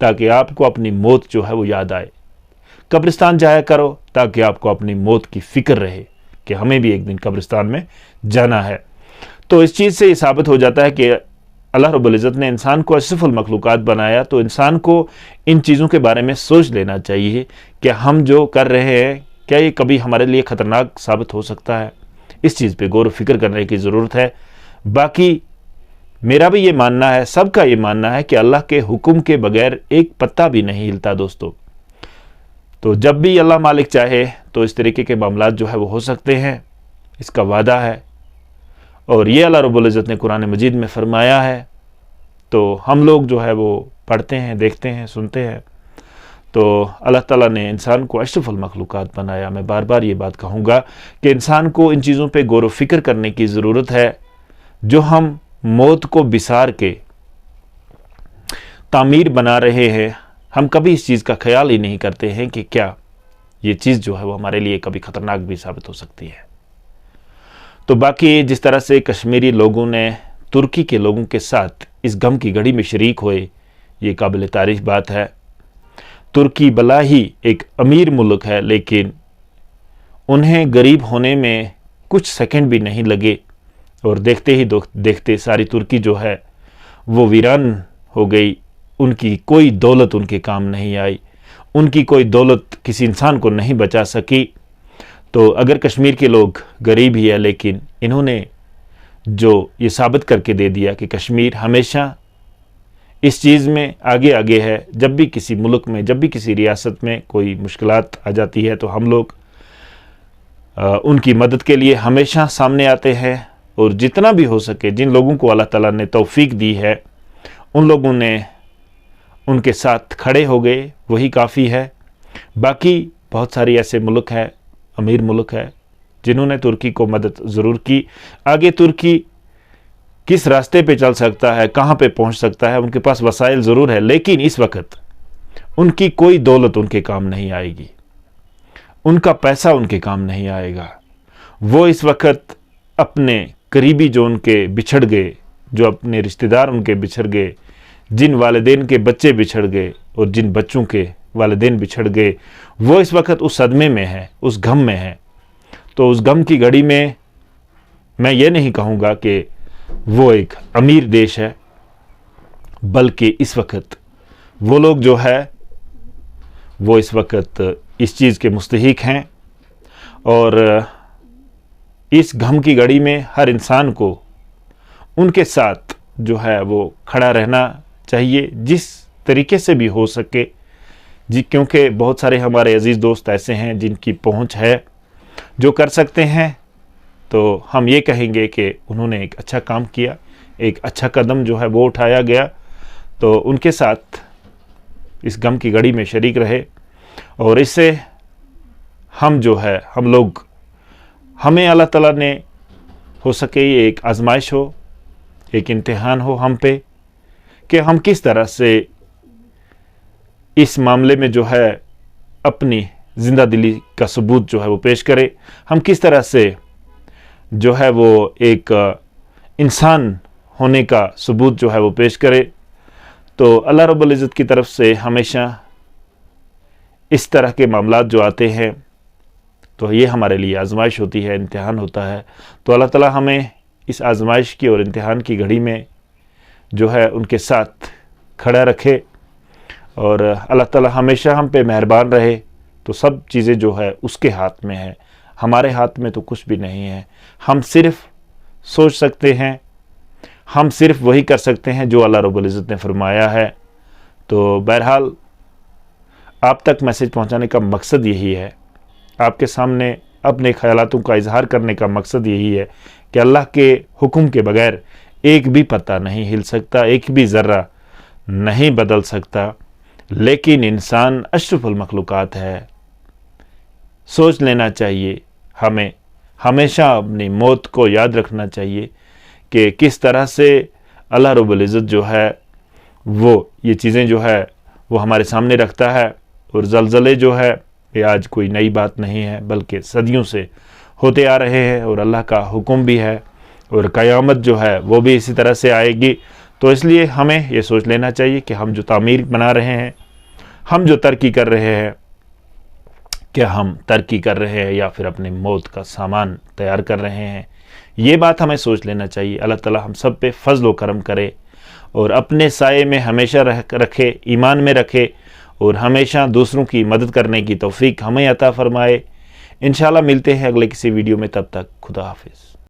تاکہ آپ کو اپنی موت جو ہے وہ یاد آئے. قبرستان جایا کرو تاکہ آپ کو اپنی موت کی فکر رہے کہ ہمیں بھی ایک دن قبرستان میں جانا ہے. تو اس چیز سے یہ ثابت ہو جاتا ہے کہ اللہ رب العزت نے انسان کو اشرف المخلوقات بنایا، تو انسان کو ان چیزوں کے بارے میں سوچ لینا چاہیے کہ ہم جو کر رہے ہیں کیا یہ کبھی ہمارے لیے خطرناک ثابت ہو سکتا ہے. اس چیز پہ غور و فکر کرنے کی ضرورت ہے. باقی میرا بھی یہ ماننا ہے، سب کا یہ ماننا ہے کہ اللہ کے حکم کے بغیر ایک پتا بھی نہیں ہلتا دوستو. تو جب بھی اللہ مالک چاہے تو اس طریقے کے معاملات جو ہے وہ ہو سکتے ہیں، اس کا وعدہ ہے. اور یہ اللہ رب العزت نے قرآن مجید میں فرمایا ہے. تو ہم لوگ جو ہے وہ پڑھتے ہیں، دیکھتے ہیں، سنتے ہیں. تو اللہ تعالیٰ نے انسان کو اشرف المخلوقات بنایا. میں بار بار یہ بات کہوں گا کہ انسان کو ان چیزوں پہ غور و فکر کرنے کی ضرورت ہے. جو ہم موت کو بسار کے تعمیر بنا رہے ہیں، ہم کبھی اس چیز کا خیال ہی نہیں کرتے ہیں کہ کیا یہ چیز جو ہے وہ ہمارے لیے کبھی خطرناک بھی ثابت ہو سکتی ہے. تو باقی جس طرح سے کشمیری لوگوں نے ترکی کے لوگوں کے ساتھ اس غم کی گھڑی میں شریک ہوئے، یہ قابل تعریف بات ہے. ترکی بلا ہی ایک امیر ملک ہے، لیکن انہیں غریب ہونے میں کچھ سیکنڈ بھی نہیں لگے، اور دیکھتے ہی دیکھتے ساری ترکی جو ہے وہ ویران ہو گئی. ان کی کوئی دولت ان کے کام نہیں آئی، ان کی کوئی دولت کسی انسان کو نہیں بچا سکی. تو اگر کشمیر کے لوگ غریب ہی ہے، لیکن انہوں نے جو یہ ثابت کر کے دے دیا کہ کشمیر ہمیشہ اس چیز میں آگے آگے ہے. جب بھی کسی ملک میں، جب بھی کسی ریاست میں کوئی مشکلات آ جاتی ہے تو ہم لوگ ان کی مدد کے لیے ہمیشہ سامنے آتے ہیں. اور جتنا بھی ہو سکے، جن لوگوں کو اللہ تعالیٰ نے توفیق دی ہے، ان لوگوں نے ان کے ساتھ کھڑے ہو گئے، وہی کافی ہے. باقی بہت ساری ایسے ملک ہیں، امیر ملک ہے، جنہوں نے ترکی کو مدد ضرور کی. آگے ترکی کس راستے پہ چل سکتا ہے، کہاں پہ پہنچ سکتا ہے، ان کے پاس وسائل ضرور ہے، لیکن اس وقت ان کی کوئی دولت ان کے کام نہیں آئے گی، ان کا پیسہ ان کے کام نہیں آئے گا. وہ اس وقت اپنے قریبی جو ان کے بچھڑ گئے، جو اپنے رشتہ دار ان کے بچھڑ گئے، جن والدین کے بچے بچھڑ گئے اور جن بچوں کے والدین بچھڑ گئے، وہ اس وقت اس صدمے میں ہیں، اس غم میں ہیں. تو اس غم کی گھڑی میں میں یہ نہیں کہوں گا کہ وہ ایک امیر دیش ہے، بلکہ اس وقت وہ لوگ جو ہے وہ اس وقت اس چیز کے مستحق ہیں. اور اس غم کی گھڑی میں ہر انسان کو ان کے ساتھ جو ہے وہ کھڑا رہنا چاہیے، جس طریقے سے بھی ہو سکے. کیونکہ بہت سارے ہمارے عزیز دوست ایسے ہیں جن کی پہنچ ہے، جو کر سکتے ہیں. تو ہم یہ کہیں گے کہ انہوں نے ایک اچھا کام کیا، ایک اچھا قدم جو ہے وہ اٹھایا گیا. تو ان کے ساتھ اس غم کی گھڑی میں شریک رہے. اور اس سے ہم جو ہے، ہم لوگ، ہمیں اللہ تعالیٰ نے ہو سکے یہ ایک آزمائش ہو، ایک امتحان ہو ہم پہ، کہ ہم کس طرح سے اس معاملے میں جو ہے اپنی زندہ دلی کا ثبوت جو ہے وہ پیش کرے. ہم کس طرح سے جو ہے وہ ایک انسان ہونے کا ثبوت جو ہے وہ پیش کرے. تو اللہ رب العزت کی طرف سے ہمیشہ اس طرح کے معاملات جو آتے ہیں تو یہ ہمارے لیے آزمائش ہوتی ہے، امتحان ہوتا ہے. تو اللہ تعالیٰ ہمیں اس آزمائش کی اور امتحان کی گھڑی میں جو ہے ان کے ساتھ کھڑا رکھے، اور اللہ تعالیٰ ہمیشہ ہم پہ مہربان رہے. تو سب چیزیں جو ہے اس کے ہاتھ میں ہیں، ہمارے ہاتھ میں تو کچھ بھی نہیں ہے. ہم صرف سوچ سکتے ہیں، ہم صرف وہی کر سکتے ہیں جو اللہ رب العزت نے فرمایا ہے. تو بہرحال آپ تک میسج پہنچانے کا مقصد یہی ہے، آپ کے سامنے اپنے خیالاتوں کا اظہار کرنے کا مقصد یہی ہے کہ اللہ کے حکم کے بغیر ایک بھی پتہ نہیں ہل سکتا، ایک بھی ذرہ نہیں بدل سکتا. لیکن انسان اشرف المخلوقات ہے. سوچ لینا چاہیے، ہمیں ہمیشہ اپنی موت کو یاد رکھنا چاہیے کہ کس طرح سے اللہ رب العزت جو ہے وہ یہ چیزیں جو ہے وہ ہمارے سامنے رکھتا ہے. اور زلزلے جو ہے یہ آج کوئی نئی بات نہیں ہے، بلکہ صدیوں سے ہوتے آ رہے ہیں، اور اللہ کا حکم بھی ہے، اور قیامت جو ہے وہ بھی اسی طرح سے آئے گی. تو اس لیے ہمیں یہ سوچ لینا چاہیے کہ ہم جو تعمیر بنا رہے ہیں، ہم جو ترقی کر رہے ہیں، کیا ہم ترقی کر رہے ہیں یا پھر اپنے موت کا سامان تیار کر رہے ہیں؟ یہ بات ہمیں سوچ لینا چاہیے۔ اللہ تعالی ہم سب پہ فضل و کرم کرے اور اپنے سائے میں ہمیشہ رکھے، ایمان میں رکھے، اور ہمیشہ دوسروں کی مدد کرنے کی توفیق ہمیں عطا فرمائے۔ انشاءاللہ ملتے ہیں اگلے کسی ویڈیو میں، تب تک خدا حافظ۔